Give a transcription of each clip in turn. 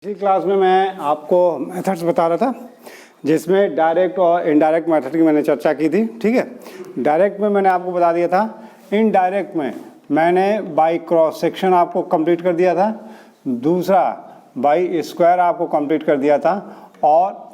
इसी क्लास में मैं आपको मेथड्स बता रहा था जिसमें डायरेक्ट और इनडायरेक्ट मेथड की मैंने चर्चा की थी। ठीक है, डायरेक्ट में मैंने आपको बता दिया था, इनडायरेक्ट में मैंने बाई क्रॉस सेक्शन आपको कंप्लीट कर दिया था, दूसरा बाई स्क्वायर आपको कंप्लीट कर दिया था और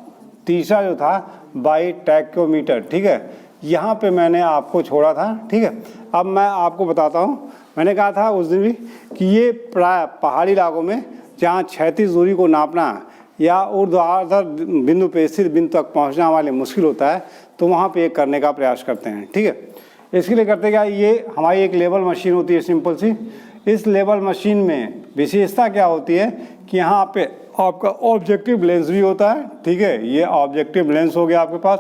तीसरा जो था बाई टैक्योमीटर। ठीक है, यहाँ पे मैंने आपको छोड़ा था। ठीक है, अब मैं आपको बताता हूँ, मैंने कहा था उस दिन भी कि ये प्राय पहाड़ी इलाकों में जहाँ क्षैतिज दूरी को नापना या ऊर्ध्वाधर बिंदु पे स्थित बिंदु तक पहुँचना हमारे लिए मुश्किल होता है, तो वहाँ पे एक करने का प्रयास करते हैं। ठीक है, इसके लिए करते क्या, ये हमारी एक लेवल मशीन होती है सिंपल सी। इस लेवल मशीन में विशेषता क्या होती है कि यहाँ पे आपका ऑब्जेक्टिव लेंस भी होता है। ठीक है, ये ऑब्जेक्टिव लेंस हो गया आपके पास,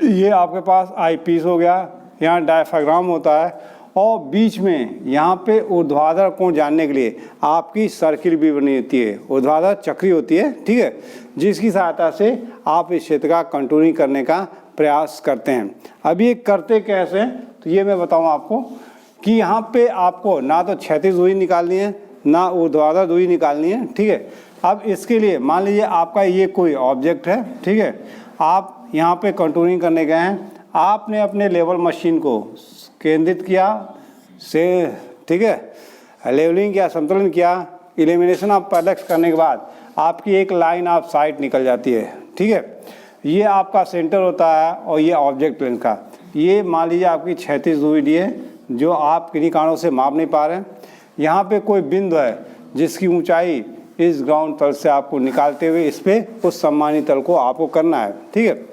ये आपके पास आई पीस हो गया, यहाँ डायफ्राम होता है और बीच में यहाँ पे ऊर्ध्वाधर कोण जानने के लिए आपकी सर्किल भी बनी होती है, ऊर्ध्वाधर चक्री होती है। ठीक है, जिसकी सहायता से आप इस क्षेत्र का कंटूरिंग करने का प्रयास करते हैं। अब ये करते कैसे हैं, तो ये मैं बताऊँ आपको कि यहाँ पे आपको ना तो क्षैतिज दूरी निकालनी है ना ऊर्ध्वाधर दूरी निकालनी है। ठीक है, अब इसके लिए मान लीजिए आपका ये कोई ऑब्जेक्ट है। ठीक है, आप यहाँ पे कंटूरिंग करने गए हैं, आपने अपने लेवल मशीन को केंद्रित किया से, ठीक है, लेवलिंग किया, संतुलन किया, इलिमिनेशन ऑफ पैरेलक्स करने के बाद आपकी एक लाइन ऑफ साइट निकल जाती है। ठीक है, ये आपका सेंटर होता है और ये ऑब्जेक्ट लेंस का, ये मान लीजिए आपकी क्षैतिज दूरी दी है जो आप किन्हीं कारणों से माप नहीं पा रहे हैं। यहाँ पे कोई बिंदु है जिसकी ऊंचाई इस ग्राउंड तल से आपको निकालते हुए इस पे उस सम्मानित तल को आपको करना है। ठीक है,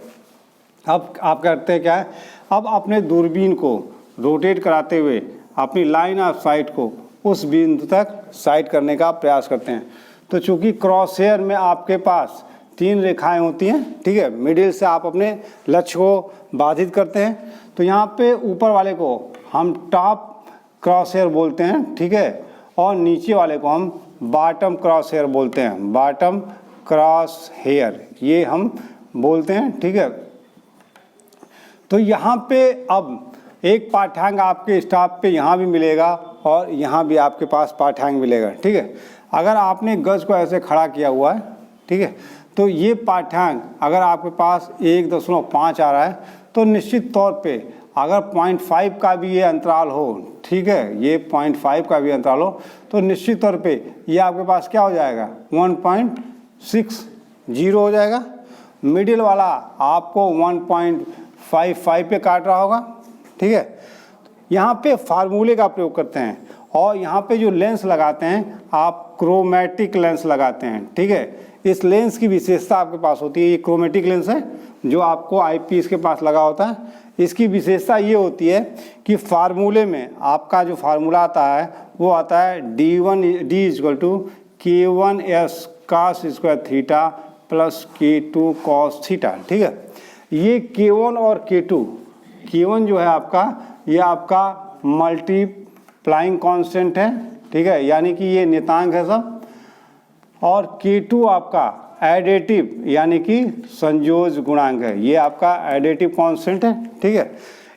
अब आप करते हैं क्या है, अब अपने दूरबीन को रोटेट कराते हुए अपनी लाइन ऑफ साइट को उस बिंदु तक साइट करने का प्रयास करते हैं। तो चूंकि क्रॉस हेयर में आपके पास 3 रेखाएं होती हैं, ठीक है, मिडिल से आप अपने लक्ष्य को बाधित करते हैं, तो यहाँ पे ऊपर वाले को हम टॉप क्रॉस हेयर बोलते हैं। ठीक है, और नीचे वाले को हम बॉटम क्रॉस हेयर बोलते हैं, बॉटम क्रॉस हेयर ये हम बोलते हैं। ठीक है, तो यहाँ पे अब एक पाठ्यांक आपके स्टाफ पे यहाँ भी मिलेगा और यहाँ भी आपके पास पाठ्यांक मिलेगा। ठीक है, अगर आपने गज को ऐसे खड़ा किया हुआ है, ठीक है, तो ये पाठ्यांक अगर आपके पास 1.5 आ रहा है तो निश्चित तौर पे अगर 0.5 का भी ये अंतराल हो, ठीक है, ये 0.5 का भी अंतराल हो, तो निश्चित तौर पे ये आपके पास क्या हो जाएगा, 1.60 हो जाएगा। मिडिल वाला आपको 1.55 पे काट रहा होगा। ठीक है, यहाँ पे फार्मूले का प्रयोग करते हैं और यहाँ पे जो लेंस लगाते हैं आप क्रोमेटिक लेंस लगाते हैं। ठीक है, इस लेंस की विशेषता आपके पास होती है, ये क्रोमेटिक लेंस है जो आपको आईपीस के पास लगा होता है। इसकी विशेषता ये होती है कि फार्मूले में आपका जो फार्मूला आता है वो आता है D=K1S cos square theta plus K2 cos theta. ठीक है, ये K1 और K1 जो है आपका, ये आपका मल्टीप्लाइंग कांस्टेंट है। ठीक है, यानी कि ये नियतांक है सब, और K2 आपका एडिटिव यानी कि संयोज गुणांक है, ये आपका एडिटिव कांस्टेंट है। ठीक है,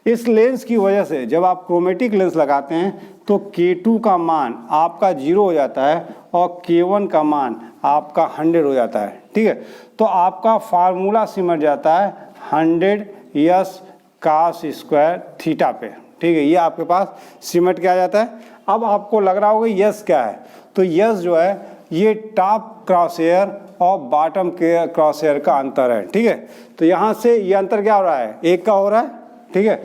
इस लेंस की वजह से जब आप क्रोमेटिक लेंस लगाते हैं तो K2 का मान आपका 0 हो जाता है और K1 का मान आपका 100 हो जाता है। ठीक है, तो आपका फार्मूला सिमट जाता है 100S cos स्क्वायर थीटा पे। ठीक है, ये आपके पास सिमट के आ जाता है। अब आपको लग रहा होगा यस क्या है, तो यस जो है ये टॉप क्रॉस हेयर और बॉटम के क्रॉस हेयर का अंतर है। ठीक है, तो यहाँ से ये अंतर क्या हो रहा है, 1 का हो रहा है। ठीक है,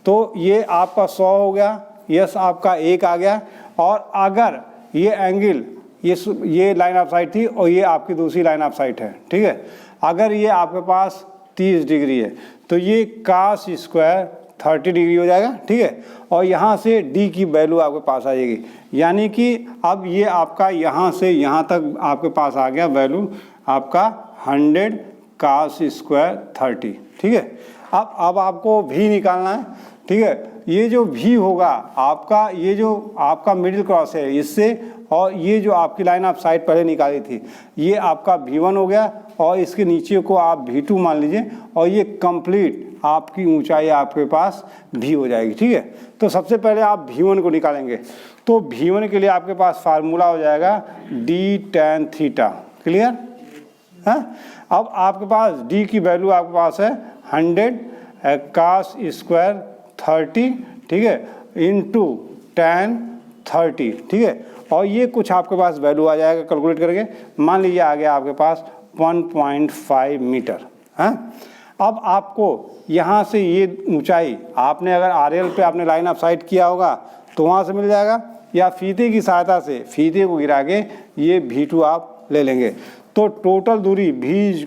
तो ये आपका 100 हो गया, यस आपका 1 आ गया। और अगर ये एंगल ये लाइन ऑफ साइट थी और ये आपकी दूसरी लाइन ऑफ साइट है। ठीक है, अगर ये आपके पास 30 डिग्री है तो ये cos स्क्वायर 30 डिग्री हो जाएगा। ठीक है, और यहाँ से D की वैल्यू आपके पास आ जाएगी, यानी कि अब ये आपका यहाँ से यहाँ तक आपके पास आ गया वैल्यू आपका 100 cos स्क्वायर 30। ठीक है, अब आपको V निकालना है। ठीक है, ये जो V होगा आपका, ये जो आपका मिडिल क्रॉस है इससे, और ये जो आपकी लाइन ऑफ साइट पहले निकाली थी ये आपका V1 हो गया और इसके नीचे को आप V2 मान लीजिए, और ये कंप्लीट आपकी ऊंचाई आपके पास v हो जाएगी, ठीक है। तो सबसे पहले आप v1 को निकालेंगे, तो v1 के लिए आपके पास फार्मूला हो जाएगा d tan थीटा, क्लियर है। अब आपके पास d की वैल्यू आपके पास है 100 cos स्क्वायर 30, ठीक है, इंटू tan 30, ठीक है। और ये कुछ आपके पास वैल्यू आ जाएगा कैलकुलेट करके, मान लीजिए आ गया आपके पास 1.5 मीटर है। अब आपको यहाँ से ये ऊंचाई आपने अगर RL पे आपने लाइन ऑफ साइट किया होगा तो वहाँ से मिल जाएगा, या फीते की सहायता से फीते को गिरा के ये V2 आप ले लेंगे, तो टोटल दूरी v =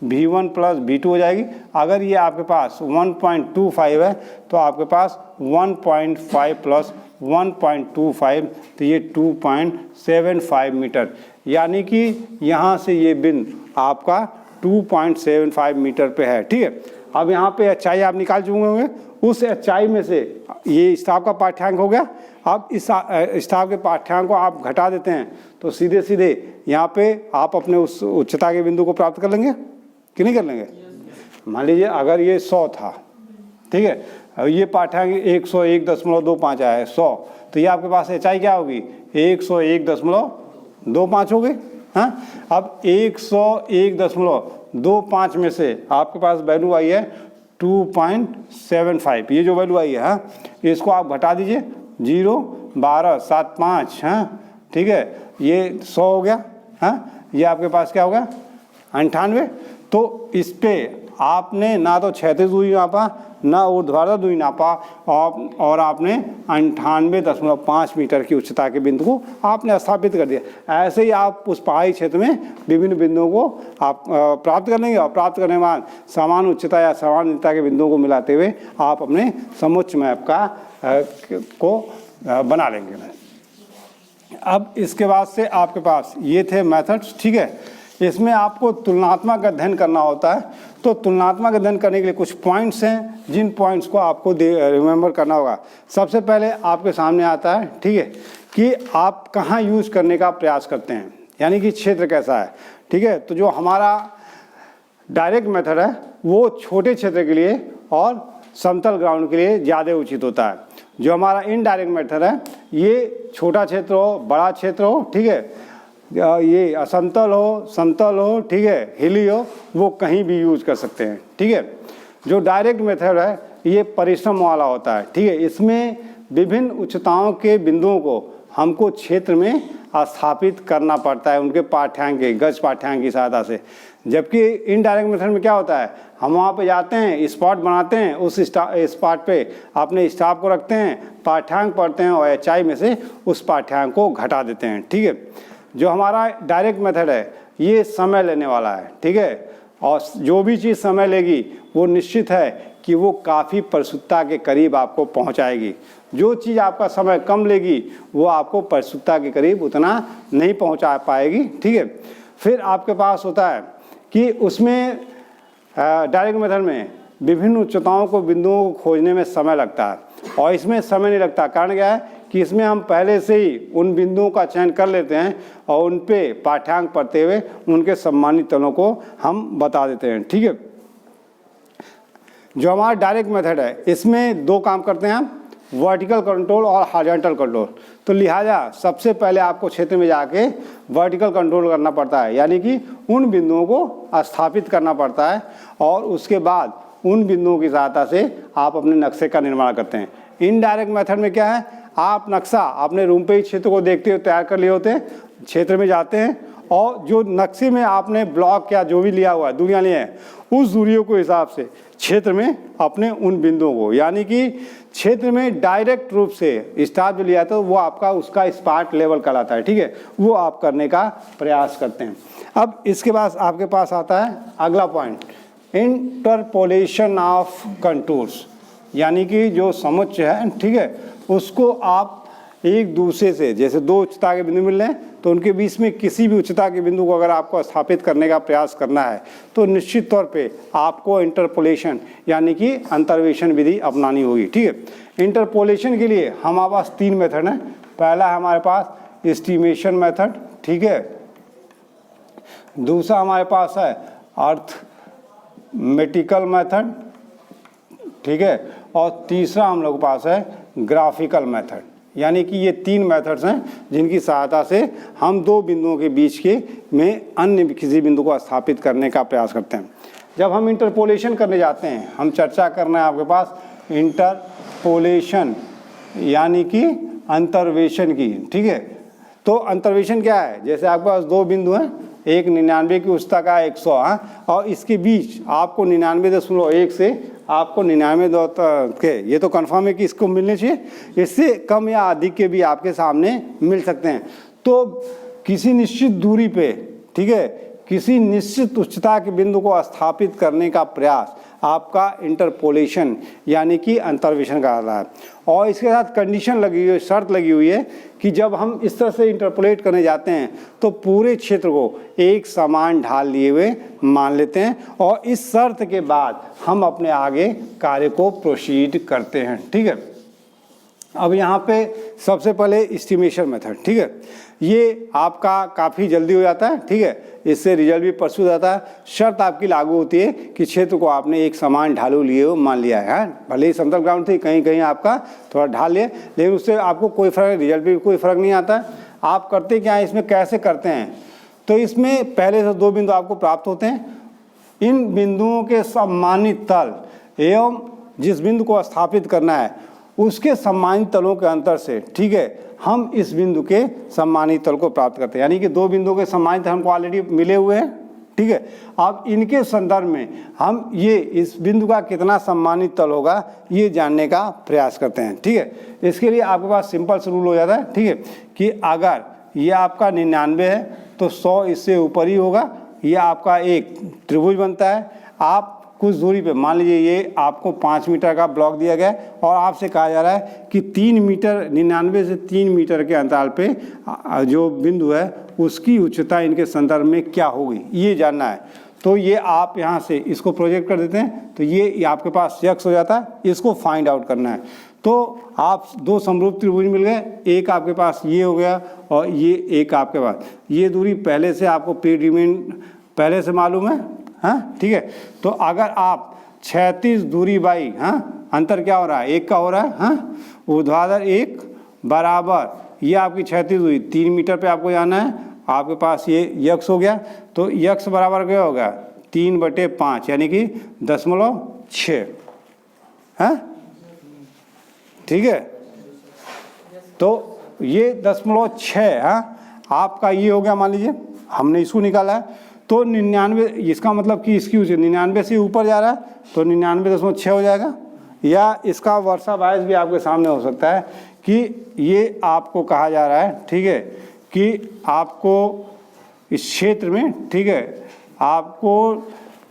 v1 + v2 हो जाएगी। अगर ये आपके पास 1.25 है तो आपके पास 1.5 + 1.25 तो ये 2.75 मीटर, यानी कि यहाँ से ये बिंदु आपका 2.75 मीटर पे है, ठीक है। अब यहाँ पे एचआई आप निकाल चुके होंगे, उस एचआई में से ये स्टाफ का पाठ्यांक हो गया। अब इस स्टाफ के पाठ्यांक को आप घटा देते हैं तो सीधे सीधे यहाँ पे आप अपने उस उच्चता के बिंदु को प्राप्त कर लेंगे कि नहीं कर लेंगे। मान लीजिए अगर ये 100 था, ठीक है, अब ये पाठ्यांक 101.25 आया है 100, तो ये आपके पास एचआई क्या होगी 101.25 हो गई। हाँ, अब 101.25 में से आपके पास वैल्यू आई है 2.75, ये जो वैल्यू आई है, हाँ, इसको आप घटा दीजिए 0 12 7 5, हाँ, ठीक है, ये 100 हो गया। हाँ, ये आपके पास क्या हो गया 98। तो इस पे आपने ना तो क्षैतिज दूरी नापा ना ऊर्ध्वाधर दूरी नापा, और आपने 98.5 मीटर की उच्चता के बिंदु को आपने स्थापित कर दिया। ऐसे ही आप उस पहाड़ी क्षेत्र में विभिन्न बिंदुओं को आप प्राप्त कर लेंगे, और प्राप्त करने के बाद समान उच्चता या समान नीचता के बिंदुओं को मिलाते हुए आप अपने समुच्च मैप का को बना लेंगे। अब इसके बाद से आपके पास ये थे मेथड्स, ठीक है। इसमें आपको तुलनात्मक अध्ययन करना होता है, तो तुलनात्मक अध्ययन करने के लिए कुछ पॉइंट्स हैं जिन पॉइंट्स को आपको रिमेंबर करना होगा। सबसे पहले आपके सामने आता है, ठीक है, कि आप कहाँ यूज़ करने का प्रयास करते हैं, यानी कि क्षेत्र कैसा है, ठीक है। तो जो हमारा डायरेक्ट मेथड है वो छोटे क्षेत्र के लिए और समतल ग्राउंड के लिए ज़्यादा उचित होता है। जो हमारा इनडायरेक्ट मेथड है ये छोटा क्षेत्र हो बड़ा क्षेत्र हो, ठीक है, ये असमतल हो समतल हो, ठीक है, हिली हो, वो कहीं भी यूज कर सकते हैं, ठीक है। जो डायरेक्ट मेथड है ये परिश्रम वाला होता है, ठीक है। इसमें विभिन्न उच्चताओं के बिंदुओं को हमको क्षेत्र में स्थापित करना पड़ता है उनके पाठ्यांक के गज पाठ्यांक की सहायता से। जबकि इनडायरेक्ट मेथड में क्या होता है, हम वहाँ पे जाते हैं, स्पॉट बनाते हैं, उस स्पॉट पे अपने स्टाफ को रखते हैं, पाठ्यांक पढ़ते हैं और एचआई में से उस पाठ्यांक को घटा देते हैं, ठीक है। जो हमारा डायरेक्ट मेथड है ये समय लेने वाला है, ठीक है, और जो भी चीज़ समय लेगी वो निश्चित है कि वो काफ़ी परिशुद्धता के करीब आपको पहुंचाएगी। जो चीज़ आपका समय कम लेगी वो आपको परिशुद्धता के करीब उतना नहीं पहुंचा पाएगी, ठीक है। फिर आपके पास होता है कि उसमें डायरेक्ट मेथड में विभिन्न उच्चताओं को बिंदुओं को खोजने में समय लगता है, और इसमें समय नहीं लगता। कारण क्या है कि इसमें हम पहले से ही उन बिंदुओं का चयन कर लेते हैं और उन पे पाठ्यांक पढ़ते हुए उनके सम्मानित तलों को हम बता देते हैं, ठीक है। जो हमारा डायरेक्ट मेथड है इसमें दो काम करते हैं हम, वर्टिकल कंट्रोल और हॉरिजॉन्टल कंट्रोल। तो लिहाजा सबसे पहले आपको क्षेत्र में जाके वर्टिकल कंट्रोल करना पड़ता है, यानी कि उन बिंदुओं को स्थापित करना पड़ता है, और उसके बाद उन बिंदुओं की सहायता से आप अपने नक्शे का निर्माण करते हैं। इनडायरेक्ट मेथड में क्या है, आप नक्शा अपने रूम पे ही क्षेत्र को देखते हुए तैयार कर लिए होते हैं, क्षेत्र में जाते हैं और जो नक्शे में आपने ब्लॉक या जो भी लिया हुआ है दूरियाँ लिए हैं उस दूरियों को हिसाब से क्षेत्र में अपने उन बिंदुओं को, यानी कि क्षेत्र में डायरेक्ट रूप से स्टाफ जो लिया था वो आपका उसका स्पार्ट लेवल कहलाता है, ठीक है, वो आप करने का प्रयास करते हैं। अब इसके बाद आपके पास आता है अगला पॉइंट, इंटरपोलेशन ऑफ कंटूर्स, यानी कि जो समुच्च है, ठीक है, उसको आप एक दूसरे से, जैसे दो उच्चता के बिंदु मिल रहे हैं तो उनके बीच में किसी भी उच्चता के बिंदु को अगर आपको स्थापित करने का प्रयास करना है तो निश्चित तौर पे आपको इंटरपोलेशन यानी कि अंतर्वेशन विधि अपनानी होगी, ठीक है। इंटरपोलेशन के लिए हमारे पास तीन मेथड हैं। पहला है हमारे पास एस्टिमेशन मेथड, ठीक है, दूसरा हमारे पास है अर्थमेटिकल मेथड, ठीक है, और तीसरा हम लोग के पास है ग्राफिकल मेथड। यानी कि ये 3 मेथड्स हैं जिनकी सहायता से हम दो बिंदुओं के बीच के में अन्य किसी बिंदु को स्थापित करने का प्रयास करते हैं। जब हम इंटरपोलेशन करने जाते हैं, हम चर्चा करना है आपके पास इंटरपोलेशन यानी कि अंतर्वेशन की, ठीक है। तो अंतर्वेशन क्या है? जैसे आपके पास दो बिंदु हैं, एक 99 की उच्चता का 100, और इसके बीच आपको 99.1 से आपको 99 के, ये तो कंफर्म है कि इसको मिलने चाहिए, इससे कम या अधिक के भी आपके सामने मिल सकते हैं। तो किसी निश्चित दूरी पे, ठीक है, किसी निश्चित उच्चता के बिंदु को स्थापित करने का प्रयास आपका इंटरपोलेशन यानी कि अंतर्वेशन कहलाता है। और इसके साथ कंडीशन लगी हुई है, शर्त लगी हुई है कि जब हम इस तरह से इंटरपोलेट करने जाते हैं तो पूरे क्षेत्र को एक समान ढाल लिए हुए मान लेते हैं, और इस शर्त के बाद हम अपने आगे कार्य को प्रोसीड करते हैं, ठीक है। अब यहाँ पे सबसे पहले एस्टिमेशन मेथड, ठीक है, ये आपका काफ़ी जल्दी हो जाता है, ठीक है, इससे रिजल्ट भी परसू जाता है। शर्त आपकी लागू होती है कि क्षेत्र को आपने एक समान ढालू लिए हुए मान लिया है, भले ही समतल ग्राउंड थी, कहीं कहीं आपका थोड़ा ढाल लिया, लेकिन उससे आपको कोई फर्क, रिजल्ट भी कोई फर्क नहीं आता है। आप करते क्या है, इसमें कैसे करते हैं? तो इसमें पहले से दो बिंदु आपको प्राप्त होते हैं, इन बिंदुओं के सम्मानित तल एवं जिस बिंदु को स्थापित करना है उसके सम्मानित तलों के अंतर से, ठीक है, हम इस बिंदु के सम्मानित तल को प्राप्त करते हैं। यानी कि दो बिंदुओं के सम्मानित हमको ऑलरेडी मिले हुए हैं, ठीक है। अब इनके संदर्भ में हम ये इस बिंदु का कितना सम्मानित तल होगा ये जानने का प्रयास करते हैं, ठीक है। इसके लिए आपके पास सिंपल सा रूल हो जाता है, ठीक है, कि अगर ये आपका 99 है तो 100 इससे ऊपर ही होगा, ये आपका एक त्रिभुज बनता है। आप कुछ दूरी पे, मान लीजिए ये आपको 5 मीटर का ब्लॉक दिया गया है और आपसे कहा जा रहा है कि 3 मीटर, 99 से 3 मीटर के अंतराल पे जो बिंदु है उसकी उच्चता इनके संदर्भ में क्या होगी ये जानना है। तो ये आप यहाँ से इसको प्रोजेक्ट कर देते हैं तो ये आपके पास x हो जाता है, इसको फाइंड आउट करना है। तो आप दो समरूप त्रिभुज मिल गए, एक आपके पास ये हो गया और ये एक आपके पास, ये दूरी पहले से आपको प्रीडिटरमाइंड पहले से मालूम है, हाँ, ठीक है। तो अगर आप 36 दूरी बाई, हाँ, अंतर क्या हो रहा है, एक का हो रहा है, हाँ, ऊर्ध्वाधर 1 बराबर ये आपकी 36 दूरी 3 मीटर पे आपको जाना है, आपके पास ये x हो गया, तो x बराबर क्या होगा 3/5 यानी कि 0.6, हाँ, ठीक है। तो ये 0.6, हाँ, आपका ये हो गया, मान लीजिए हमने इसको निकाला है तो 99, इसका मतलब कि इसकी 99 से ऊपर जा रहा है तो 99.6 हो जाएगा। या इसका वर्षा बायस भी आपके सामने हो सकता है कि ये आपको कहा जा रहा है, ठीक है, कि आपको इस क्षेत्र में, ठीक है, आपको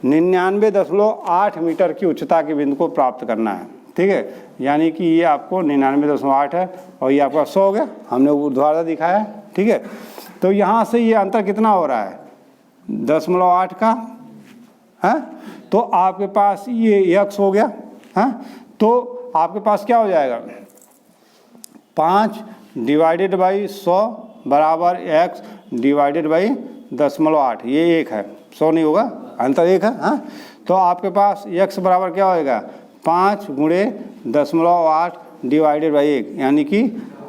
99.8 मीटर की उच्चता के बिंदु को प्राप्त करना है, ठीक है। यानी कि ये आपको 99.8 है और ये आपका 100 हो गया, हमने ऊर्ध्वाधर दिखाया है, ठीक है। तो यहाँ से ये अंतर कितना हो रहा है 0.8 का, है, तो आपके पास ये x हो गया, है, तो आपके पास क्या हो जाएगा 5 डिवाइडेड बाई 100 बराबर x डिवाइडेड बाई 0.8, ये 1 है, 100 नहीं होगा, अंतर 1 है, हाँ। तो आपके पास x बराबर क्या होएगा 5 गुणे 0.8 डिवाइडेड बाई 1 यानी कि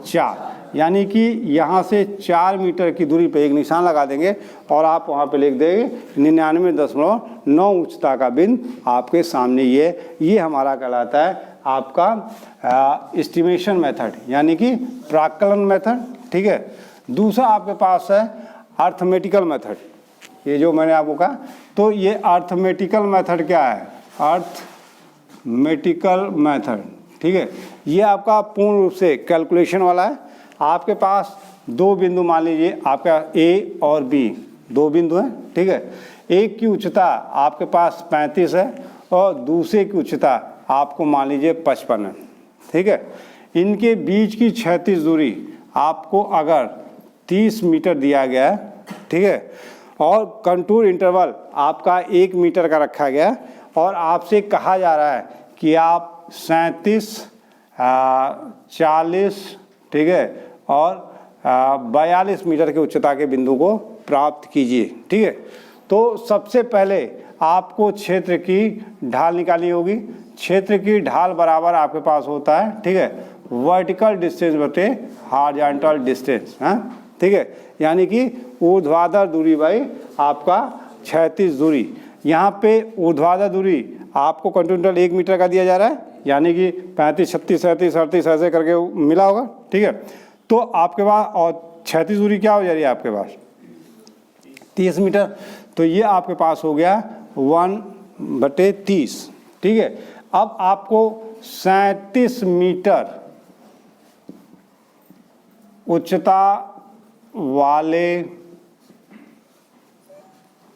4, यानी कि यहाँ से 4 मीटर की दूरी पे एक निशान लगा देंगे और आप वहाँ पे लिख देंगे 99.9 उच्चता का बिंदु आपके सामने ये हमारा कहलाता है आपका एस्टिमेशन मेथड यानी कि प्राक्कलन मेथड, ठीक है। दूसरा आपके पास है अर्थमेटिकल मेथड, ये जो मैंने आपको कहा, तो ये अर्थमेटिकल मेथड क्या है, अर्थमेटिकल मेथड, ठीक है, ये आपका पूर्ण रूप से कैलकुलेशन वाला है। आपके पास दो बिंदु, मान लीजिए आपका A और B दो बिंदु हैं, ठीक है। एक की उच्चता आपके पास 35 है और दूसरे की उच्चता आपको मान लीजिए 55 है, ठीक है। इनके बीच की क्षैतिज दूरी आपको अगर 30 मीटर दिया गया है, ठीक है, और कंटूर इंटरवल आपका 1 मीटर का रखा गया और आपसे कहा जा रहा है कि आप 37, 40, ठीक है, और 42 मीटर की उच्चता के बिंदु को प्राप्त कीजिए, ठीक है। तो सबसे पहले आपको क्षेत्र की ढाल निकालनी होगी, क्षेत्र की ढाल बराबर आपके पास होता है, ठीक है, वर्टिकल डिस्टेंस बटे हॉरिजॉन्टल डिस्टेंस, हाँ, ठीक है, यानी कि ऊर्ध्वाधर दूरी बाई आपका क्षैतिज दूरी। यहाँ पे ऊर्ध्वाधर दूरी आपको कंटिन्यूटल 1 मीटर का दिया जा रहा है, यानी कि 35, 36, 37, 38 ऐसे करके मिला होगा, ठीक है। तो आपके पास और क्षैतिज दूरी क्या हो जा रही है आपके पास 30 मीटर, तो ये आपके पास हो गया 1/30, ठीक है। अब आपको 37 मीटर उच्चता वाले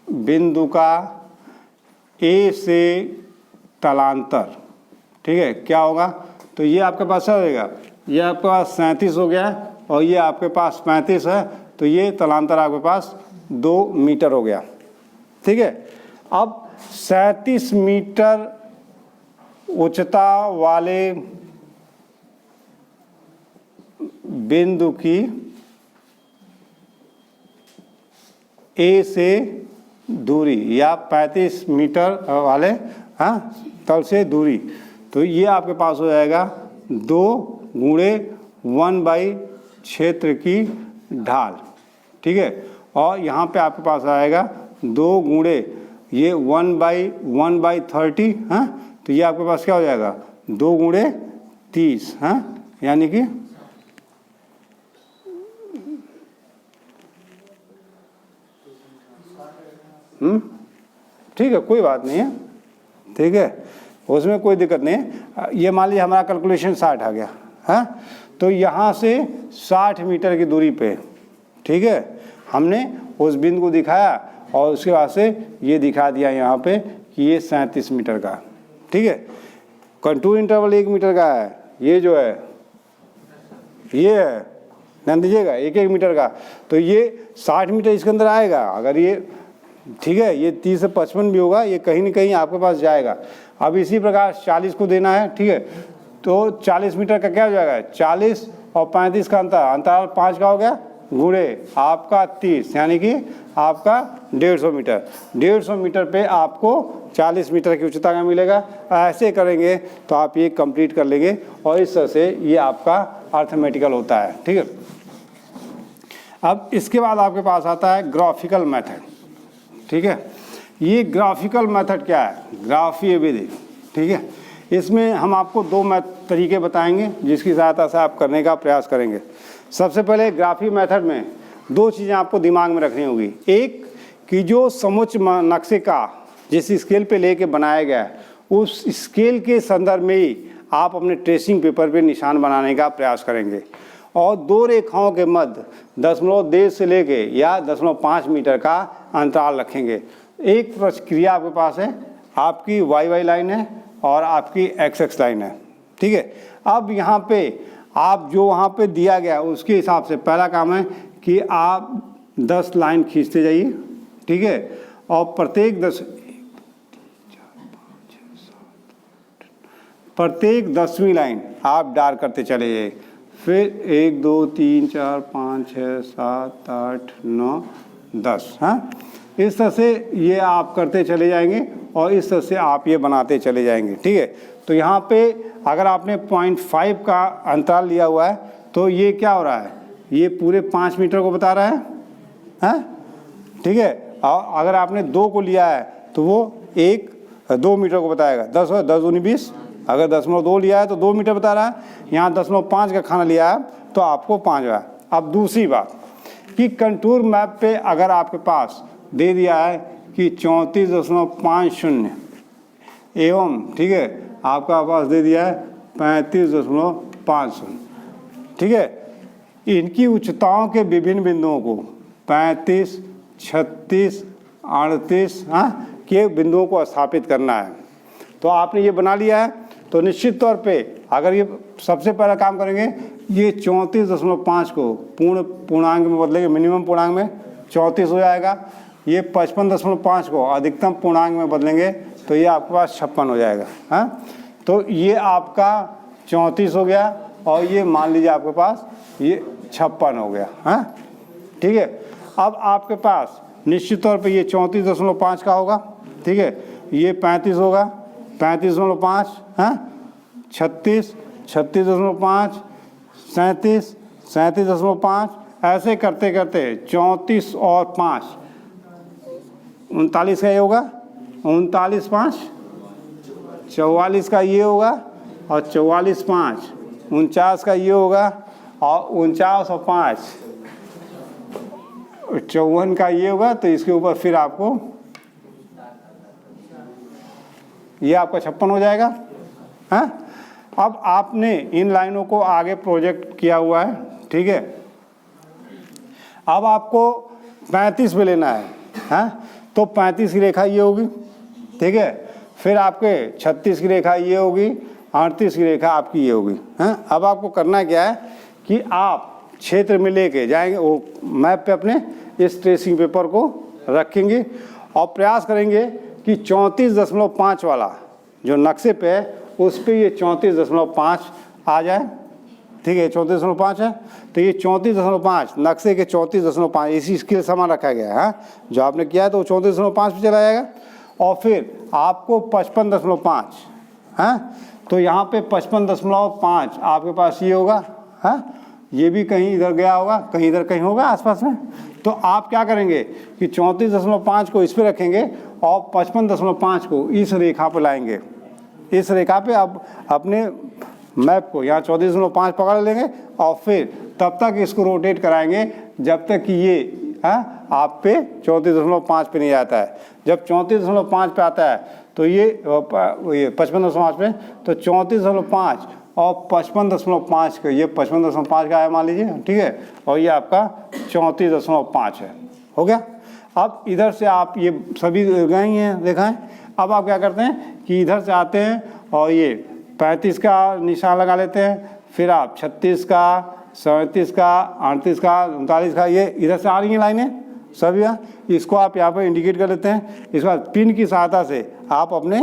बिंदु का ए से तलांतर, ठीक है, क्या होगा, तो ये आपके पास क्या हो जाएगा, ये आपके पास 37 हो गया और ये आपके पास 35 है, तो ये तलांतर आपके पास 2 मीटर हो गया, ठीक है। अब 37 मीटर उच्चता वाले बिंदु की ए से दूरी या 35 मीटर वाले, हाँ, तल से दूरी, तो ये आपके पास हो जाएगा 2 गुणे 1/, क्षेत्र की ढाल, ठीक है, और यहाँ पे आपके पास आएगा 2 गुणे ये 1/30, हाँ, तो ये आपके पास क्या हो जाएगा 2 गुणे 30, हाँ, यानी कि ठीक है, कोई बात नहीं है, ठीक है, उसमें कोई दिक्कत नहीं है। ये मान लीजिए हमारा कैलकुलेशन 60 आ गया, हाँ, तो यहाँ से 60 मीटर की दूरी पे, ठीक है, हमने उस बिंदु को दिखाया और उसके बाद से ये दिखा दिया यहाँ पे कि ये 37 मीटर का, ठीक है, कंटूर इंटरवल 1 मीटर का है, ये जो है ये है, ध्यान दीजिएगा 1-1 मीटर का, तो ये 60 मीटर इसके अंदर आएगा। अगर ये, ठीक है, ये 30 से 55 भी होगा, ये कहीं ना कहीं आपके पास जाएगा। अब इसी प्रकार 40 को देना है, ठीक है, तो 40 मीटर का क्या हो जाएगा, 40 और 35 का अंतराल 5 का हो गया, गुणे आपका 30, यानी कि आपका 150 मीटर। 150 मीटर पे आपको 40 मीटर की उच्चता का मिलेगा। ऐसे करेंगे तो आप ये कंप्लीट कर लेंगे और इस तरह से ये आपका अर्थमेटिकल होता है, ठीक है। अब इसके बाद आपके पास आता है ग्राफिकल मेथड, ठीक है। ये ग्राफिकल मेथड क्या है, ग्राफीय विधि, ठीक है। इसमें हम आपको 2 तरीके बताएंगे जिसकी सहायता से आप करने का प्रयास करेंगे। सबसे पहले ग्राफी मेथड में 2 चीज़ें आपको दिमाग में रखनी होगी। एक कि जो समुच्च नक्शे का जिस स्केल पे लेके बनाया गया है उस स्केल के संदर्भ में ही आप अपने ट्रेसिंग पेपर पे निशान बनाने का प्रयास करेंगे और 2 रेखाओं के मध्य 0.1 से लेके या 0.5 मीटर का अंतराल रखेंगे। एक प्रक्रिया आपके पास है, आपकी वाई लाइन है और आपकी एक्स लाइन है, ठीक है। अब यहाँ पे आप जो वहाँ पे दिया गया उसके हिसाब से पहला काम है कि आप 10 लाइन खींचते जाइए, ठीक है, और प्रत्येक 10वीं लाइन आप डार करते चले जाइए। फिर 1 2 3 4 5 6 7 8 9 10, हाँ, इस तरह से ये आप करते चले जाएंगे और इस तरह से आप ये बनाते चले जाएंगे, ठीक है। तो यहाँ पे अगर आपने 0.5 का अंतराल लिया हुआ है तो ये क्या हो रहा है, ये पूरे 5 मीटर को बता रहा है, हाँ, ठीक है। और अगर आपने 2 को लिया है तो वो 2 मीटर को बताएगा। 10 और 10 दूनी 20, अगर 0.2 लिया है तो 2 मीटर बता रहा है। यहाँ 0.5 का खाना लिया है तो आपको 5 हुआ। अब दूसरी बात कि कंटूर मैप पे अगर आपके पास दे दिया है कि 34.50 एवं, ठीक है, आपका पास दे दिया है 35.50, ठीक है, इनकी उच्चताओं के विभिन्न बिंदुओं को 35, 36, 38, हाँ, के बिंदुओं को स्थापित करना है। तो आपने ये बना लिया है तो निश्चित तौर पे अगर ये सबसे पहला काम करेंगे, ये 34.5 को पूर्णांक में बदलेंगे, मिनिमम पूर्णांक में 34 हो जाएगा। ये 55.5 को अधिकतम पूर्णांक में बदलेंगे तो ये आपके पास 56 हो जाएगा, हाँ। तो ये आपका 34 हो गया और ये मान लीजिए आपके पास ये 56 हो गया, हाँ, ठीक है। अब आपके पास निश्चित तौर पे ये 34.5 का होगा, ठीक है, ये 35 होगा, 35.5, हाँ 36, 36.5, 37, 37.5, ऐसे करते करते 34 और 5 39 का ये होगा, 39 5 44 का ये होगा, और 44 5 49 का ये होगा, और 49 और 5 54 का ये होगा। तो इसके ऊपर फिर आपको ये आपका 56 हो जाएगा। हाँ, अब आपने इन लाइनों को आगे प्रोजेक्ट किया हुआ है, ठीक है। अब आपको 35 पे लेना है, हाँ, तो 35 की रेखा ये होगी, ठीक है। फिर आपके 36 की रेखा ये होगी, 38 की रेखा आपकी ये होगी, हाँ। अब आपको करना क्या है कि आप क्षेत्र में लेके जाएंगे, वो मैप पे अपने इस ट्रेसिंग पेपर को रखेंगे और प्रयास करेंगे कि 34.5 वाला जो नक्शे पे है उस पे ये 34.5 आ जाए, ठीक है। 34.5 है, तो ये 34.5 नक्शे के 34.5 इसी स्केल समान रखा गया है, हाँ। जो आपने किया है तो 34.5 पे चला जाएगा, और फिर आपको 55.5, हाँ, तो यहाँ पे 55.5 आपके पास ये होगा, हाँ। ये भी कहीं इधर गया होगा, कहीं इधर कहीं होगा आसपास में। तो आप क्या करेंगे कि 34.5 को इस पे रखेंगे और 55.5 को इस रेखा पर लाएंगे। इस रेखा पे आप अपने मैप को यहाँ 34.5 पकड़ लेंगे और फिर तब तक इसको रोटेट कराएंगे जब तक कि ये, हाँ, आप पे 34.5 पे नहीं आता है। जब 34.5 पे आता है तो ये 55.5 पे, तो 34.5 और 55.5 का, ये 55.5 का है मान लीजिए, ठीक है, और ये आपका 34.5 है, हो गया। अब इधर से आप ये सभी गए ही हैं, देखा है। अब आप क्या करते हैं कि इधर से आते हैं और ये 35 का निशान लगा लेते हैं, फिर आप 36 का, 37 का, 38 का, 39 का, ये इधर से आ रही हैं लाइनें सभी, इसको आप यहाँ पर इंडिकेट कर लेते हैं। इसके बाद पिन की सहायता से आप अपने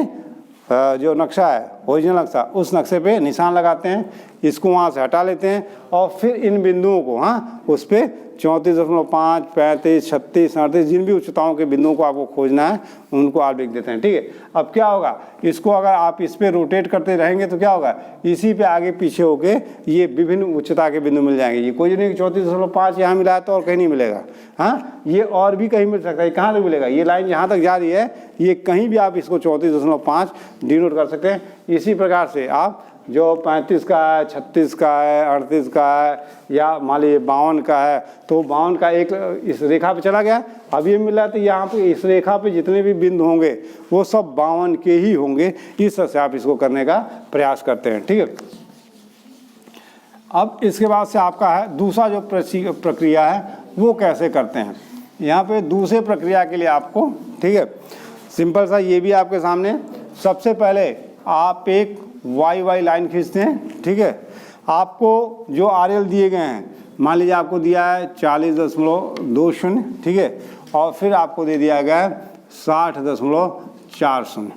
जो नक्शा है, ओरिजिनल नक्शा, उस नक्शे पे निशान लगाते हैं, इसको वहाँ से हटा लेते हैं और फिर इन बिंदुओं को, हाँ, उस पर 34.5, 35, 36, 38 जिन भी उच्चताओं के बिंदुओं को आपको खोजना है उनको आप लिख देते हैं, ठीक है। अब क्या होगा, इसको अगर आप इस पर रोटेट करते रहेंगे तो क्या होगा, इसी पे आगे पीछे होके ये विभिन्न उच्चता के बिंदु मिल जाएंगे। ये कोई नहीं 34.5 यहाँ मिला है तो और कहीं नहीं मिलेगा, हाँ, ये और भी कहीं मिल सकता है। कहाँ तक मिलेगा, ये लाइन जहाँ तक जा रही है, ये कहीं भी आप इसको 34.5 डिनोट कर सकते हैं। इसी प्रकार से आप जो 35 का है, 36 का है, 38 का है, या मान लीजिए 52 का है, तो 52 का एक इस रेखा पे चला गया, अब ये मिला, तो यहाँ पे इस रेखा पे जितने भी बिंदु होंगे वो सब 52 के ही होंगे। इस तरह से आप इसको करने का प्रयास करते हैं, ठीक है। अब इसके बाद से आपका है दूसरा जो प्रक्रिया है वो कैसे करते हैं। यहाँ पे दूसरे प्रक्रिया के लिए आपको, ठीक है, सिंपल सा ये भी आपके सामने। सबसे पहले आप एक वाई लाइन खींचते हैं, ठीक है। आपको जो RL दिए गए हैं, मान लीजिए आपको दिया है 40.20, ठीक है, और फिर आपको दे दिया गया है 60.40,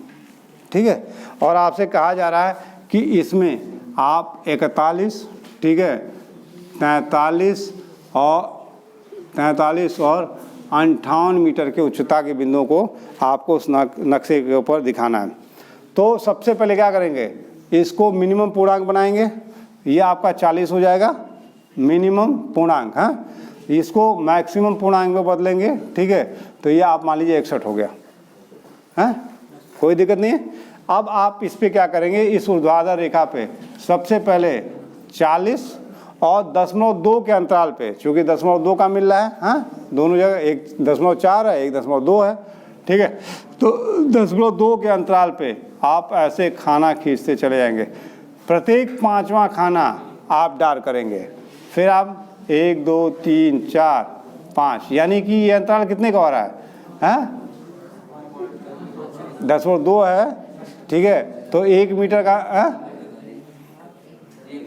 ठीक है। और आपसे कहा जा रहा है कि इसमें आप 41, ठीक है, 43 और 58 मीटर के उच्चता के बिंदुओं को आपको उस नक्शे के ऊपर दिखाना है। तो सबसे पहले क्या करेंगे, इसको मिनिमम पूर्णांक बनाएंगे, ये आपका 40 हो जाएगा मिनिमम पूर्णांक, हाँ। इसको मैक्सिमम पूर्णांक में बदलेंगे, ठीक है, तो ये आप मान लीजिए 61 हो गया, हाँ, कोई दिक्कत नहीं है। अब आप इस पे क्या करेंगे, इस ऊर्ध्वाधर रेखा पे सबसे पहले 40 और 0.2 के अंतराल पे, चूँकि 0.2 का मिल रहा है, हाँ, दोनों जगह 1.4 है, 1.2 है, ठीक है, तो 0.2 के अंतराल पे आप ऐसे खाना खींचते चले जाएंगे। प्रत्येक 5वां खाना आप डार करेंगे, फिर आप 1 2 3 4 5, यानी कि ये अंतराल कितने का हो रहा है, हाँ, 10.2 है, ठीक है। तो 1 मीटर का,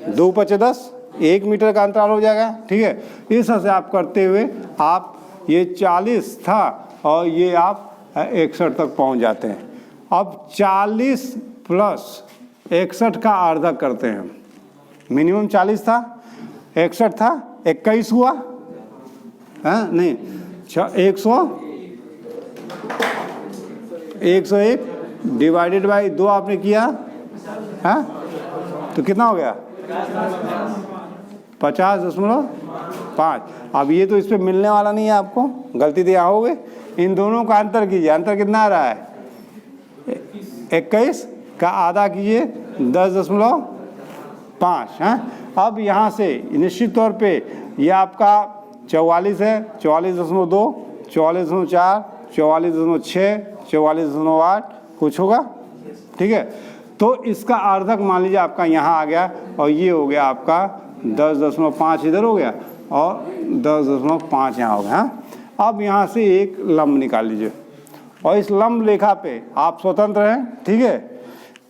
2 × 10, 1 मीटर का अंतराल हो जाएगा, ठीक है। इस तरह से आप करते हुए आप ये 40 था और ये आप 61 तक पहुंच जाते हैं। अब 40 + 61 का अर्धक करते हैं। मिनिमम 40 था, 61 था, 21 हुआ, हाँ, नहीं 101, डिवाइडेड बाई 2 आपने किया, हाँ, तो कितना हो गया 50.5। अब ये तो इस पे मिलने वाला नहीं है, आपको गलती तो यहाँ हो गई। इन दोनों का अंतर कीजिए, अंतर कितना आ रहा है 21 का आधा कीजिए 10.5, हैं। अब यहाँ से निश्चित तौर पे ये आपका 44 है, 44.2, 44.4, 44.6, 44.8 कुछ होगा, ठीक है। तो इसका अर्धक मान लीजिए आपका यहाँ आ गया और ये हो गया आपका 10.5 इधर हो गया और 10.5 यहाँ हो गया, हाँ। अब यहाँ से एक लंब निकाल लीजिए और इस लंब रेखा पे आप स्वतंत्र हैं, ठीक है।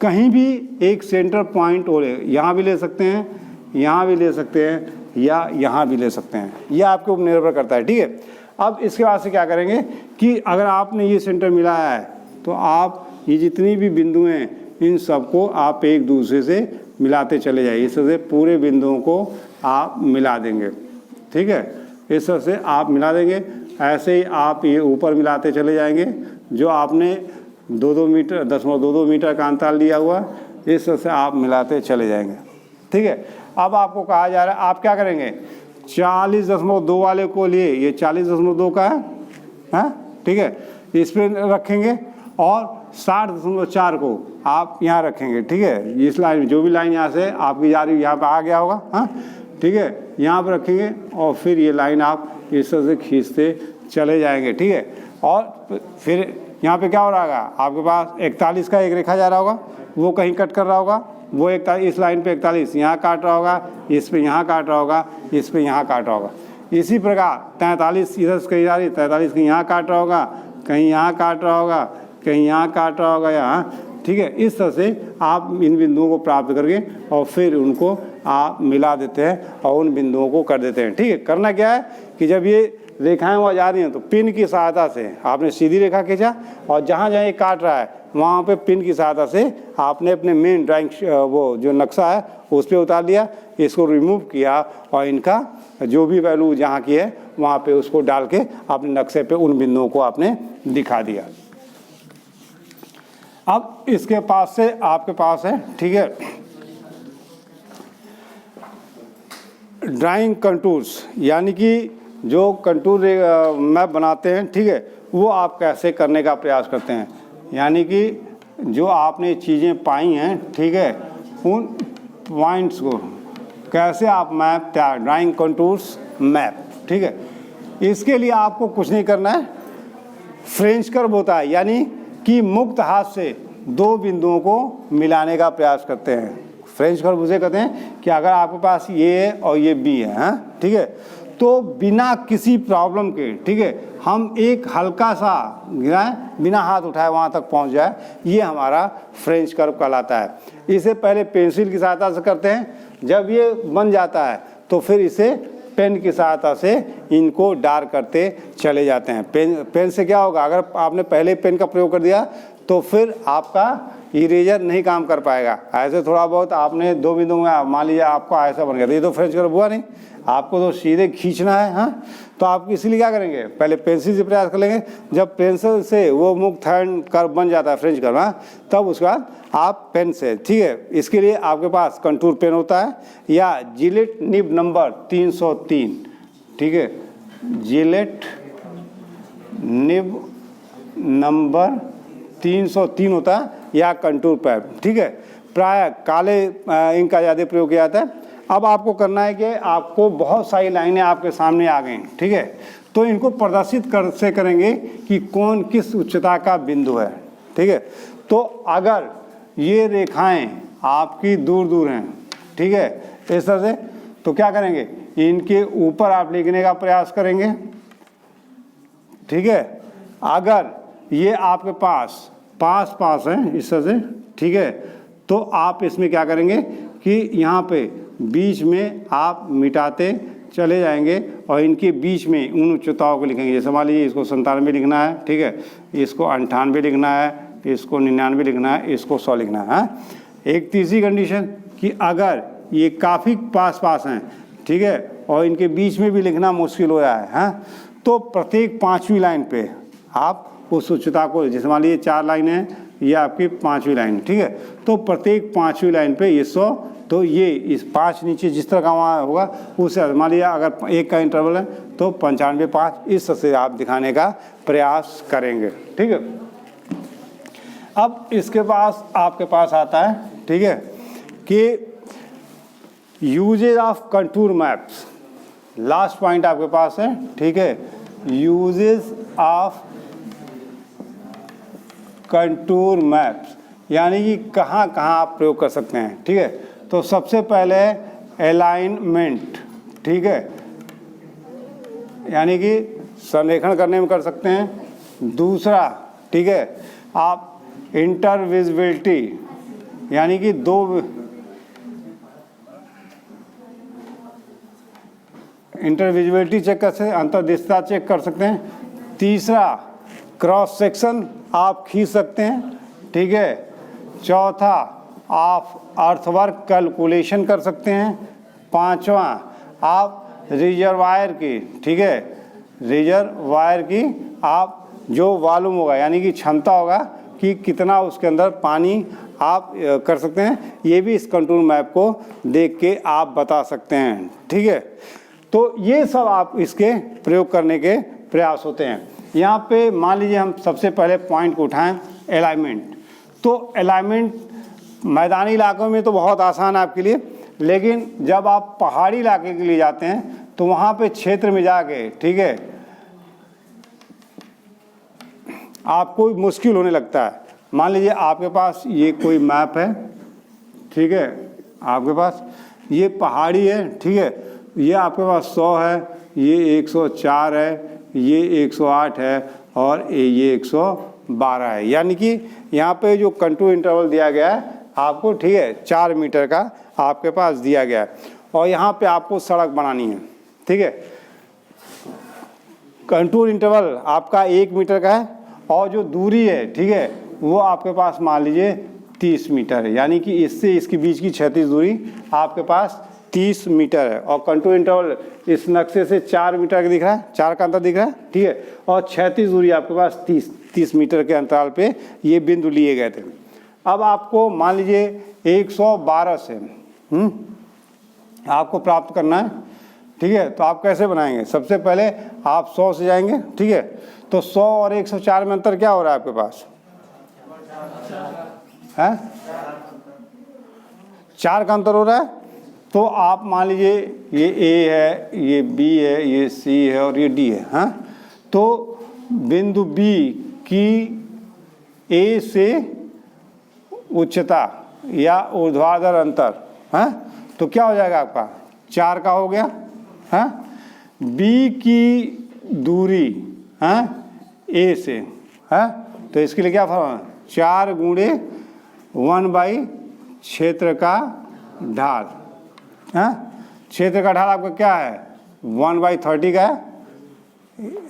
कहीं भी एक सेंटर पॉइंट और यहाँ भी ले सकते हैं, यहाँ भी ले सकते हैं या यहाँ भी ले सकते हैं, यह आपके ऊपर निर्भर करता है, ठीक है। अब इसके बाद से क्या करेंगे कि अगर आपने ये सेंटर मिलाया है तो आप ये जितनी भी बिंदु हैं इन सबको आप एक दूसरे से मिलाते चले जाइए। इस तरह से पूरे बिंदुओं को आप मिला देंगे, ठीक है। इस तरह से आप मिला देंगे, ऐसे ही आप ये ऊपर मिलाते चले जाएंगे। जो आपने 2-2 मीटर 10.22 मीटर का अंतर लिया हुआ, इस तरह से आप मिलाते चले जाएंगे, ठीक है। अब आपको कहा जा रहा है आप क्या करेंगे, 40.2 वाले को लिए, ये 40.2 का है, हाँ, ठीक है, इस पर रखेंगे और 60.4 को आप यहाँ रखेंगे, ठीक है। इस लाइन जो भी लाइन यहाँ से आपकी जा रही है यहाँ पर आ गया होगा, हाँ, ठीक है, यहाँ पर रखेंगे और फिर ये लाइन आप इस तरह से खींचते चले जाएंगे, ठीक है। और फिर यहाँ पे क्या हो रहा होगा, आपके पास 41 का एक रेखा जा रहा होगा, वो कहीं कट कर रहा होगा, वो 41 इस लाइन पे 41 यहाँ काट रहा होगा, इस पे यहाँ काट रहा होगा, इस पे यहाँ काट रहा होगा। इसी प्रकार 43 इधर से कहीं जा रही, 43 कहीं यहाँ काट रहा होगा, कहीं यहाँ काट रहा होगा, कहीं यहाँ काट रहा होगा, यहाँ, ठीक है। इस तरह से आप इन बिंदुओं को प्राप्त करके और फिर उनको आप मिला देते हैं और उन बिंदुओं को कर देते हैं, ठीक है। करना क्या है कि जब ये रेखाएं वहाँ जा रही हैं तो पिन की सहायता से आपने सीधी रेखा खींचा और जहाँ जहाँ ये काट रहा है वहाँ पे पिन की सहायता से आपने अपने मेन ड्राइंग वो जो नक्शा है उस पर उतार दिया, इसको रिमूव किया और इनका जो भी वैल्यू जहाँ की है वहाँ पे उसको डाल के अपने नक्शे पे उन बिंदुओं को आपने दिखा दिया। अब इसके पास से आपके पास है, ठीक है, ड्राइंग कंटूर्स, यानी कि जो कंटूर मैप बनाते हैं, ठीक है, वो आप कैसे करने का प्रयास करते हैं। यानी कि जो आपने चीज़ें पाई हैं, ठीक है, उन पॉइंट्स को कैसे आप मैप तैयार, ड्राइंग कंटूर्स मैप, ठीक है। इसके लिए आपको कुछ नहीं करना है, फ्रेंच कर्व होता है, यानी कि मुक्त हाथ से दो बिंदुओं को मिलाने का प्रयास करते हैं। फ्रेंच कर्व उसे कहते हैं कि अगर आपके पास ये और ये बी है, हाँ, ठीक है, तो बिना किसी प्रॉब्लम के, ठीक है, हम एक हल्का सा गिराएं, बिना हाथ उठाए वहाँ तक पहुँच जाए, ये हमारा फ्रेंच कर्व कहलाता है। इसे पहले पेंसिल की सहायता से करते हैं, जब ये बन जाता है तो फिर इसे पेन की सहायता से इनको डार्क करते चले जाते हैं। पेन से क्या होगा, अगर आपने पहले पेन का प्रयोग कर दिया तो फिर आपका इरेजर नहीं काम कर पाएगा। ऐसे थोड़ा बहुत आपने दो बिंदु में मान लीजिए आपका ऐसा बन गया, तो ये तो फ्रेंच कर्व हुआ नहीं, आपको तो सीधे खींचना है, हाँ। तो आप इसलिए क्या करेंगे, पहले पेंसिल से प्रयास कर लेंगे, जब पेंसिल से वो मुक्त हैंड कर्व बन जाता है फ्रेंच कर्व, हाँ, तब उसके बाद आप पेन से, ठीक है, इसके लिए आपके पास कंटूर पेन होता है या जिलेट निब नंबर 303, ठीक है, जिलेट निब नंबर 303 होता है या कंटूर पैड, ठीक है। प्राय काले इंक का ज़्यादा प्रयोग किया जाता है। अब आपको करना है कि आपको बहुत सारी लाइनें आपके सामने आ गई, ठीक है, तो इनको प्रदर्शित से करेंगे कि कौन किस उच्चता का बिंदु है, ठीक है। तो अगर ये रेखाएं आपकी दूर दूर हैं, ठीक है, इस तरह से, तो क्या करेंगे, इनके ऊपर आप लिखने का प्रयास करेंगे, ठीक है। अगर ये आपके पास पास हैं इस तरह से, ठीक है, तो आप इसमें क्या करेंगे कि यहाँ पे बीच में आप मिटाते चले जाएंगे और इनके बीच में उन उच्चताओं को लिखेंगे। जैसे मान लीजिए इसको 97 लिखना है, ठीक है, इसको 98 लिखना है, इसको 99 लिखना है, इसको 100 लिखना है, हाँ? एक तीसरी कंडीशन कि अगर ये काफ़ी पास हैं, ठीक है, और इनके बीच में भी लिखना मुश्किल हो रहा है, हाँ, तो प्रत्येक 5वीं लाइन पे आप उस उच्चता को, जैसे मान लीजिए 4 लाइनें हैं, ये आपकी 5वीं लाइन, ठीक है। तो प्रत्येक 5वीं लाइन पे ये 100, तो ये इस 5 नीचे जिस तरह का वहाँ होगा उससे मान लीजिए अगर 1 का इंटरवल है तो 95 5 इस तरह से आप दिखाने का प्रयास करेंगे, ठीक है। अब इसके पास आपके पास आता है, ठीक है, कि uses of contour maps, last point आपके पास है, ठीक है, यूजेज ऑफ कंटूर मैप्स, यानी कि कहाँ कहाँ आप प्रयोग कर सकते हैं, ठीक है। तो सबसे पहले अलाइनमेंट, ठीक है, यानी कि संरेखण करने में कर सकते हैं। दूसरा, ठीक है, आप इंटरविजिबिलिटी, यानी कि इंटरविजिबिलिटी चेक कर सकते हैं, अंतर्दृष्टता चेक कर सकते हैं। तीसरा, क्रॉस सेक्शन आप खींच सकते हैं, ठीक है। चौथा, आप अर्थवर्क कैलकुलेशन कर सकते हैं। पांचवा, आप रिजर्वायर की, ठीक है, रिजर्वायर की आप जो वॉल्यूम होगा यानी कि क्षमता होगा कि कितना उसके अंदर पानी आप कर सकते हैं, ये भी इस कंटूर मैप को देख के आप बता सकते हैं, ठीक है। तो ये सब आप इसके प्रयोग करने के प्रयास होते हैं। यहाँ पे मान लीजिए हम सबसे पहले पॉइंट को उठाएं, अलाइनमेंट। तो अलाइनमेंट मैदानी इलाकों में तो बहुत आसान है आपके लिए, लेकिन जब आप पहाड़ी इलाके के लिए जाते हैं तो वहाँ पे क्षेत्र में जाके, ठीक है, आपको मुश्किल होने लगता है। मान लीजिए आपके पास ये कोई मैप है, ठीक है, आपके पास ये पहाड़ी है, ठीक है, ये आपके पास 100 है, ये 104 है, ये 108 है और ये 112 है, यानी कि यहाँ पे जो कंटूर इंटरवल दिया गया है आपको, ठीक है, 4 मीटर का आपके पास दिया गया है। और यहाँ पे आपको सड़क बनानी है, ठीक है। कंटूर इंटरवल आपका 1 मीटर का है और जो दूरी है, ठीक है, वो आपके पास मान लीजिए 30 मीटर है, यानी कि इससे इसके बीच की क्षैतिज दूरी आपके पास 30 मीटर है। और कंटूर इंटरवल इस नक्शे से 4 मीटर का दिख रहा है, 4 का अंतर दिख रहा है, ठीक है। और क्षैतिज दूरी आपके पास 30 मीटर के अंतराल पे ये बिंदु लिए गए थे। अब आपको मान लीजिए 112 से आपको प्राप्त करना है, ठीक है। तो आप कैसे बनाएंगे? सबसे पहले आप 100 से जाएंगे, ठीक है। तो 100 और 104 में अंतर क्या हो रहा है आपके पास? है 4 का अंतर हो रहा है। तो आप मान लीजिए ये A है, ये B है, ये C है और ये D है, हाँ। तो बिंदु B की A से उच्चता या ऊर्ध्वाधर अंतर, हाँ, तो क्या हो जाएगा आपका? 4 का हो गया, हाँ। B की दूरी, हाँ, A से, हाँ, तो इसके लिए क्या फॉर्मूला? 4 गुणे 1/, क्षेत्र का ढाल, हाँ। क्षेत्र का ढाल आपका क्या है? 1/30 का है,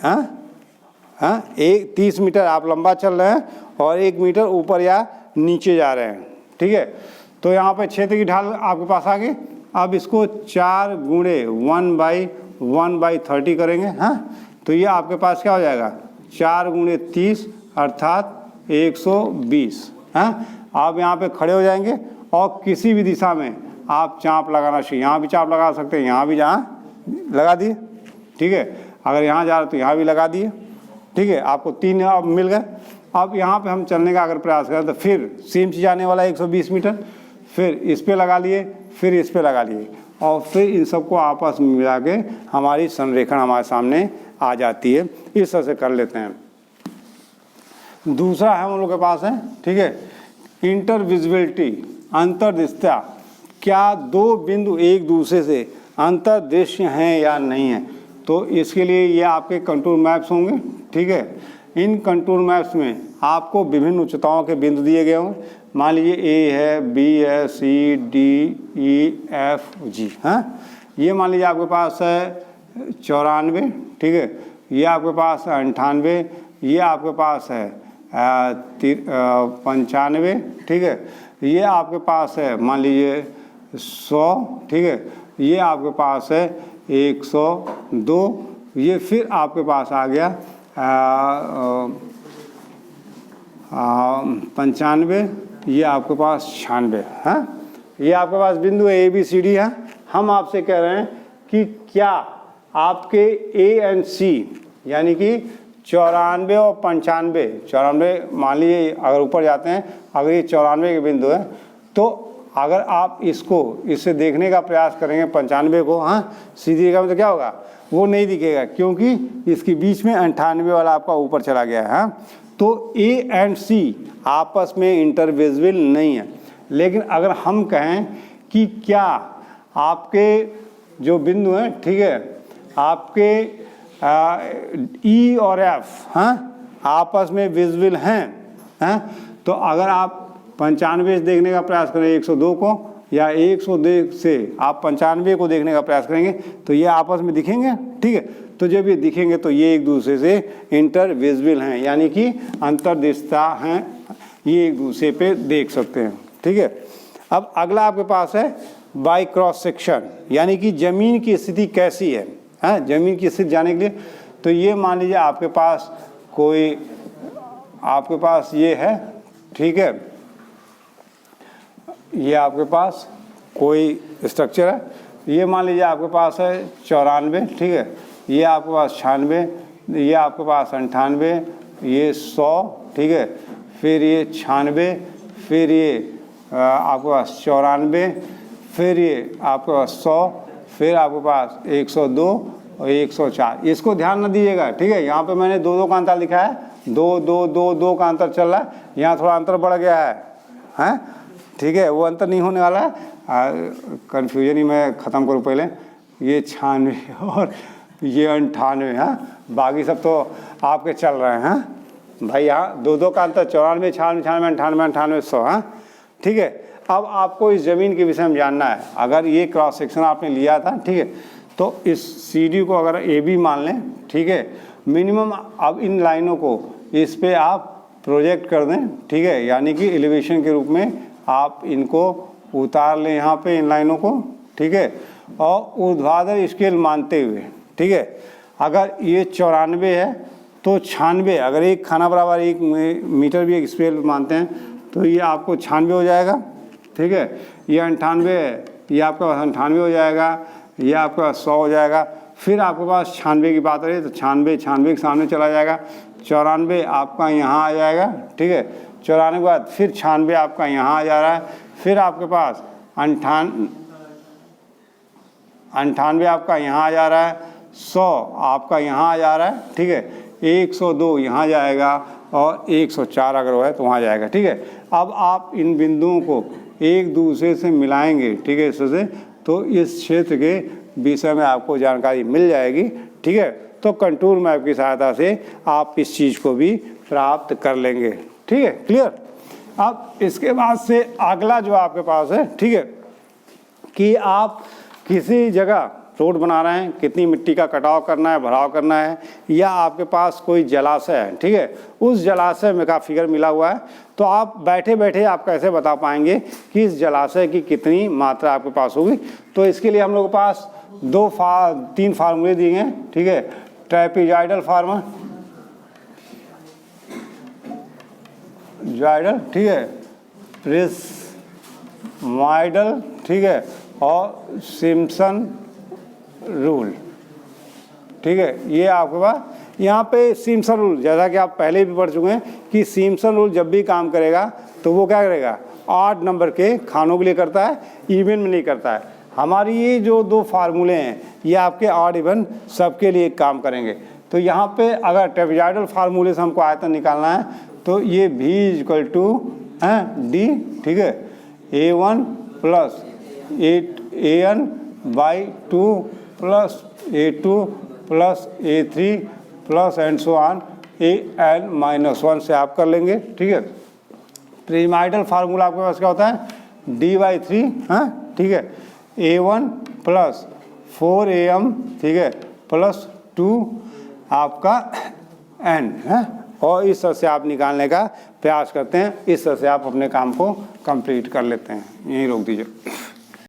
हाँ, हाँ। 30 मीटर आप लंबा चल रहे हैं और 1 मीटर ऊपर या नीचे जा रहे हैं, ठीक है। तो यहाँ पे क्षेत्र की ढाल आपके पास आ गई। अब इसको 4 गुणे 1/30 करेंगे, हाँ। तो ये आपके पास क्या हो जाएगा? 4 गुणे 30 अर्थात 120, हाँ। आप यहाँ पे खड़े हो जाएंगे और किसी भी दिशा में आप चाप लगाना चाहिए। यहाँ भी चाप लगा सकते हैं, यहाँ भी, जहाँ लगा दिए, ठीक है। अगर यहाँ जा रहे तो यहाँ भी लगा दिए, ठीक है। आपको 3 अब मिल गए। अब यहाँ पे हम चलने का अगर प्रयास करें तो फिर सेम चीज़ आने वाला 120 मीटर, फिर इस पे लगा लिए, फिर इस पे लगा लिए और फिर इन सबको आपस में मिला के हमारी संरेखण हमारे सामने आ जाती है। इस तरह से कर लेते हैं। दूसरा है हम लोग के पास है, ठीक है, इंटरविजिबिलिटी, अंतर्दृष्टता। क्या 2 बिंदु एक दूसरे से अंतर्दृश्य हैं या नहीं है? तो इसके लिए ये आपके कंटूर मैप्स होंगे, ठीक है। इन कंटूर मैप्स में आपको विभिन्न उच्चताओं के बिंदु दिए गए होंगे। मान लीजिए A है, B है, C, D, E, F, G, हाँ। ये मान लीजिए आपके पास है 94, ठीक है। ये आपके पास है 98, ये आपके पास है 95, ठीक है। ये आपके पास है मान लीजिए 100, ठीक है। ये आपके पास है 102, ये फिर आपके पास आ गया 95, ये आपके पास 96 है। ये आपके पास बिंदु ए बी सी डी है। हम आपसे कह रहे हैं कि क्या आपके ए एंड सी यानी कि 94 और 95, 94 मान लीजिए अगर ऊपर जाते हैं, अगर ये 94 के बिंदु है तो अगर आप इससे देखने का प्रयास करेंगे 95 को, हाँ सीधी रेखा में, तो क्या होगा, वो नहीं दिखेगा क्योंकि इसके बीच में 98 वाला आपका ऊपर चला गया है। हाँ? तो ए एंड सी आपस में इंटरविजिबल नहीं है। लेकिन अगर हम कहें कि क्या आपके जो बिंदु हैं, ठीक है, आपके ई और एफ, हाँ, आपस में विजिबल हैं, तो अगर आप 95 देखने का प्रयास करें 102 को, या 102 से आप 95 को देखने का प्रयास करेंगे तो ये आपस में दिखेंगे, ठीक है। तो जब ये दिखेंगे तो ये एक दूसरे से इंटरविजिबल हैं, यानी कि अंतर्दृष्टा हैं, ये एक दूसरे पे देख सकते हैं, ठीक है। अब अगला आपके पास है बाय क्रॉस सेक्शन, यानी कि ज़मीन की स्थिति कैसी है, हाँ, ज़मीन की स्थिति जाने के लिए। तो ये मान लीजिए आपके पास ये है, ठीक है, ये आपके पास कोई स्ट्रक्चर है, ये मान लीजिए आपके पास है 94, ठीक है, ये आपके पास 96, ये आपके पास 98, ये 100, ठीक है, फिर ये 96, फिर ये आपके पास 94, फिर ये आपके पास 100, फिर आपके पास 102 और 104। इसको ध्यान न दीजिएगा, ठीक है, यहाँ पे मैंने 2-2 का अंतर लिखा है, 2-2-2-2 का अंतर चल रहा है, यहाँ थोड़ा अंतर बढ़ गया है, हैं, ठीक है, वो अंतर नहीं होने वाला है। कन्फ्यूजन ही मैं ख़त्म करूँ पहले, ये 96 और ये 98, हाँ, बाकी सब तो आपके चल रहे हैं, हाँ भाई, यहाँ 2-2 का अंतर 94, 96, 98, 98, 100, हाँ, ठीक है। अब आपको इस ज़मीन के विषय में जानना है। अगर ये क्रॉस सेक्शन आपने लिया था, ठीक है, तो इस सी डी को अगर ए बी मान लें, ठीक है, मिनिमम अब इन लाइनों को इस पे आप प्रोजेक्ट कर दें, ठीक है, यानी कि एलिवेशन के रूप में आप इनको उतार लें यहाँ पे इन लाइनों को, ठीक है, और ऊर्ध्वाधर स्केल मानते हुए, ठीक है, अगर ये 94 है तो 96, अगर एक खाना बराबर 1 मीटर भी एक स्केल मानते हैं तो ये आपको 96 हो जाएगा, ठीक है, ये 98 है, ये आपके पास 98 हो जाएगा, ये आपके पास 100 हो जाएगा। फिर आपके पास 96 की बात रही तो 96 के सामने चला जाएगा, 94 आपका यहाँ आ जाएगा, ठीक है, 94 के बाद फिर 96 आपका यहाँ आ जा रहा है, फिर आपके पास 98 आपका यहाँ आ जा रहा है, 100 आपका यहाँ आ जा रहा है, ठीक है, 102 यहाँ जाएगा और 104 अगर वो है तो वहाँ जाएगा, ठीक है। अब आप इन बिंदुओं को एक दूसरे से मिलाएंगे, ठीक है, इससे तो इस क्षेत्र के विषय में आपको जानकारी मिल जाएगी, ठीक है। तो कंटूर मैप की सहायता से आप इस चीज़ को भी प्राप्त कर लेंगे, ठीक है, क्लियर। अब इसके बाद से अगला जो आपके पास है, ठीक है, कि आप किसी जगह रोड बना रहे हैं, कितनी मिट्टी का कटाव करना है, भराव करना है, या आपके पास कोई जलाशय है, ठीक है, उस जलाशय में का फिगर मिला हुआ है, तो आप बैठे बैठे आप कैसे बता पाएंगे कि इस जलाशय की कितनी मात्रा आपके पास होगी। तो इसके लिए हम लोग के पास 3 फार्मूले दिए हैं, ठीक है, ट्रेपेजॉइडल फार्मूला, जॉइडल, ठीक है, प्रिस्मॉइडल, ठीक है, और सिम्पसन रूल, ठीक है। ये आपके पास यहाँ पे सिम्पसन रूल, जैसा कि आप पहले भी पढ़ चुके हैं कि सिम्पसन रूल जब भी काम करेगा तो वो क्या करेगा, 8 नंबर के खानों के लिए करता है, इवन में नहीं करता है। हमारी ये जो 2 फार्मूले हैं ये आपके ऑड इवन सबके लिए काम करेंगे। तो यहाँ पे अगर ट्रेपेजॉइडल फार्मूले से हमको आयतन निकालना है तो ये V इक्वल टू D, ठीक है, A1 plus AN/2 plus A2 plus A3 plus and so on AN-1 से आप कर लेंगे, ठीक है। प्रिस्मॉइडल फार्मूला आपके पास क्या होता है, D/3, हाँ, ठीक है, A1 प्लस 4AM, ठीक है, प्लस 2 आपका N है, और इस तरह से आप निकालने का प्रयास करते हैं। इस तरह से आप अपने काम को कंप्लीट कर लेते हैं। यहीं रोक दीजिए।